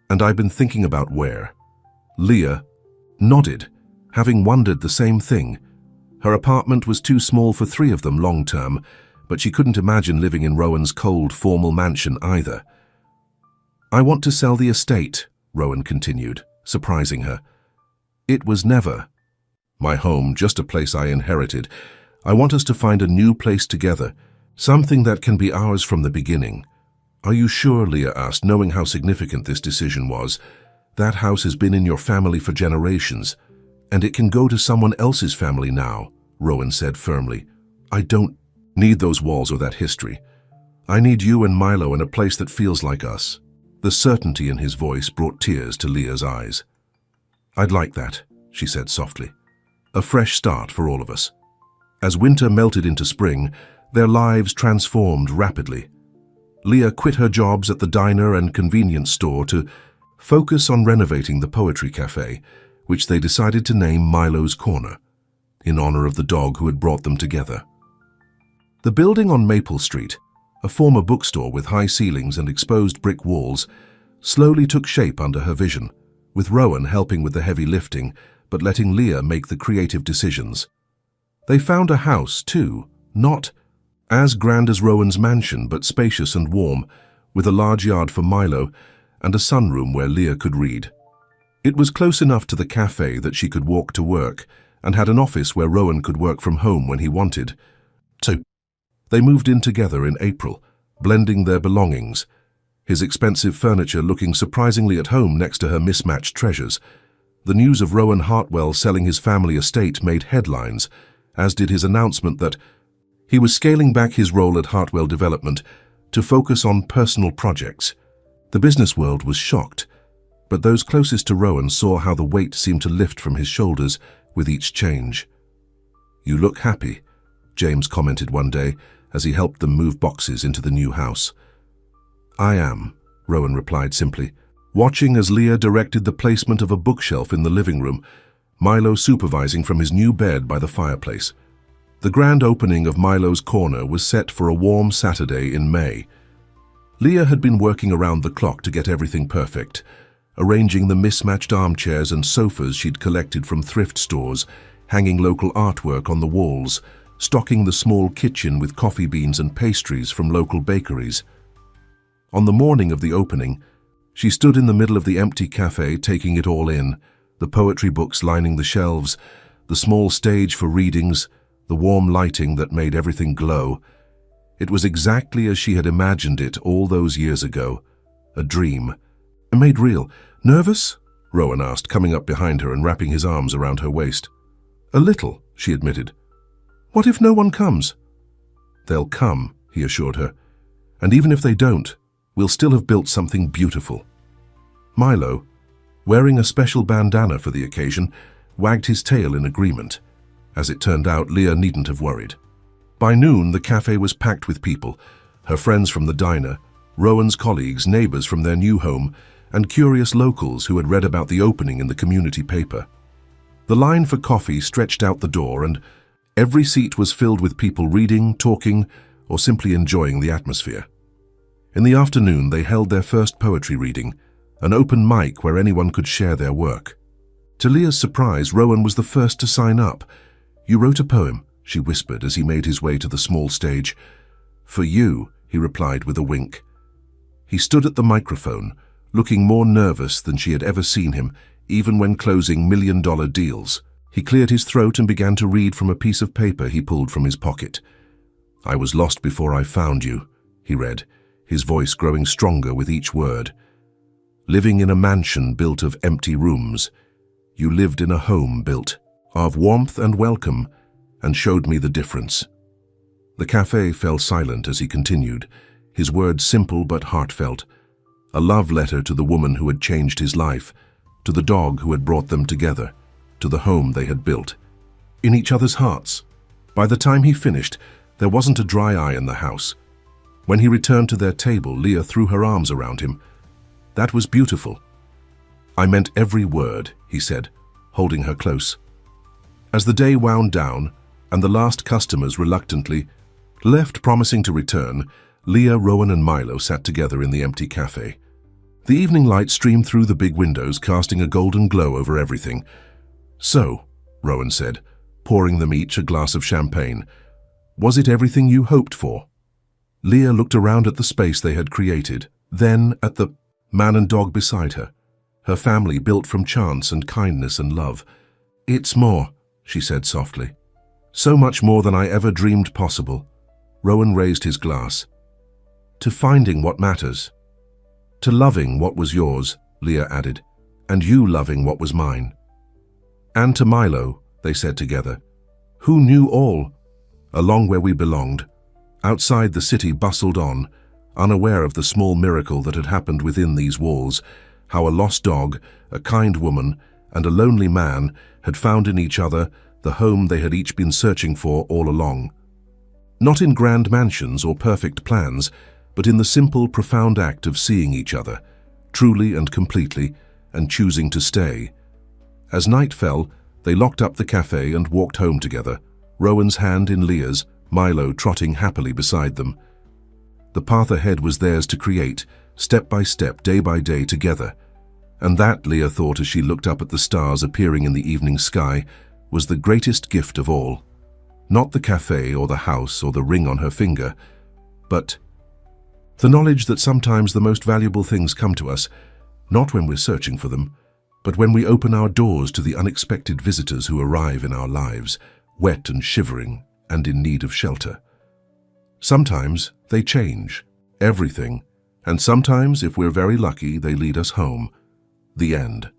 S1: And I've been thinking about where." Leah nodded, having wondered the same thing. Her apartment was too small for three of them long-term, but she couldn't imagine living in Rowan's cold, formal mansion either. "I want to sell the estate," Rowan continued, surprising her. "It was never my home, just a place I inherited. I want us to find a new place together, something that can be ours from the beginning." "Are you sure?" Leah asked, knowing how significant this decision was. "That house has been in your family for generations, and it can go to someone else's family now," Rowan said firmly. "I don't need those walls or that history. I need you and Milo in a place that feels like us." The certainty in his voice brought tears to Leah's eyes. "I'd like that," she said softly. "A fresh start for all of us." As winter melted into spring, their lives transformed rapidly. Leah quit her jobs at the diner and convenience store to focus on renovating the poetry cafe, which they decided to name Milo's Corner, in honor of the dog who had brought them together. The building on Maple Street, a former bookstore with high ceilings and exposed brick walls, slowly took shape under her vision, with Rowan helping with the heavy lifting, but letting Leah make the creative decisions. They found a house, too, not as grand as Rowan's mansion, but spacious and warm, with a large yard for Milo and a sunroom where Leah could read. It was close enough to the cafe that she could walk to work, and had an office where Rowan could work from home when he wanted. So they moved in together in April, blending their belongings, his expensive furniture looking surprisingly at home next to her mismatched treasures. The news of Rowan Hartwell selling his family estate made headlines, as did his announcement that he was scaling back his role at Hartwell Development to focus on personal projects. The business world was shocked, but those closest to Rowan saw how the weight seemed to lift from his shoulders with each change. "You look happy," James commented one day as he helped them move boxes into the new house. "I am," Rowan replied simply, watching as Leah directed the placement of a bookshelf in the living room, Milo supervising from his new bed by the fireplace. The grand opening of Milo's Corner was set for a warm Saturday in May. Leah had been working around the clock to get everything perfect, arranging the mismatched armchairs and sofas she'd collected from thrift stores, hanging local artwork on the walls, stocking the small kitchen with coffee beans and pastries from local bakeries. On the morning of the opening, she stood in the middle of the empty cafe taking it all in, the poetry books lining the shelves, the small stage for readings, the warm lighting that made everything glow. It was exactly as she had imagined it all those years ago, a dream, made real. "Nervous?" Rowan asked, coming up behind her and wrapping his arms around her waist. "A little," she admitted. "What if no one comes?" "They'll come," he assured her. "And even if they don't, we'll still have built something beautiful." Milo, wearing a special bandana for the occasion, wagged his tail in agreement. As it turned out, Leah needn't have worried. By noon, the cafe was packed with people, her friends from the diner, Rowan's colleagues, neighbors from their new home, and curious locals who had read about the opening in the community paper. The line for coffee stretched out the door, and every seat was filled with people reading, talking, or simply enjoying the atmosphere. In the afternoon, they held their first poetry reading, an open mic where anyone could share their work. To Leah's surprise, Rowan was the first to sign up. "You wrote a poem," she whispered as he made his way to the small stage. "For you," he replied with a wink. He stood at the microphone, looking more nervous than she had ever seen him, even when closing million-dollar deals. He cleared his throat and began to read from a piece of paper he pulled from his pocket. "I was lost before I found you," he read, his voice growing stronger with each word. "Living in a mansion built of empty rooms, you lived in a home built of warmth and welcome, and showed me the difference." The cafe fell silent as he continued, his words simple but heartfelt. A love letter to the woman who had changed his life, to the dog who had brought them together, to the home they had built. In each other's hearts. By the time he finished, there wasn't a dry eye in the house. When he returned to their table, Leah threw her arms around him. "That was beautiful." "I meant every word," he said, holding her close. As the day wound down, and the last customers reluctantly left promising to return, Leah, Rowan and Milo sat together in the empty cafe. The evening light streamed through the big windows, casting a golden glow over everything. "So," Rowan said, pouring them each a glass of champagne, "was it everything you hoped for?" Leah looked around at the space they had created, then at the man and dog beside her, her family built from chance and kindness and love. "It's more," she said softly. "So much more than I ever dreamed possible." Rowan raised his glass. "To finding what matters. To loving what was yours," Leah added, "and you loving what was mine." "And to Milo," they said together, "who knew all, along where we belonged." Outside, the city bustled on, unaware of the small miracle that had happened within these walls, how a lost dog, a kind woman, and a lonely man had found in each other the home they had each been searching for all along. Not in grand mansions or perfect plans, but in the simple, profound act of seeing each other, truly and completely, and choosing to stay. As night fell, they locked up the cafe and walked home together, Rowan's hand in Leah's, Milo trotting happily beside them. The path ahead was theirs to create, step by step, day by day, together. And that, Leah thought as she looked up at the stars appearing in the evening sky, was the greatest gift of all. Not the cafe or the house or the ring on her finger, but the knowledge that sometimes the most valuable things come to us, not when we're searching for them, but when we open our doors to the unexpected visitors who arrive in our lives, wet and shivering and in need of shelter. Sometimes they change everything, and sometimes, if we're very lucky, they lead us home. The end.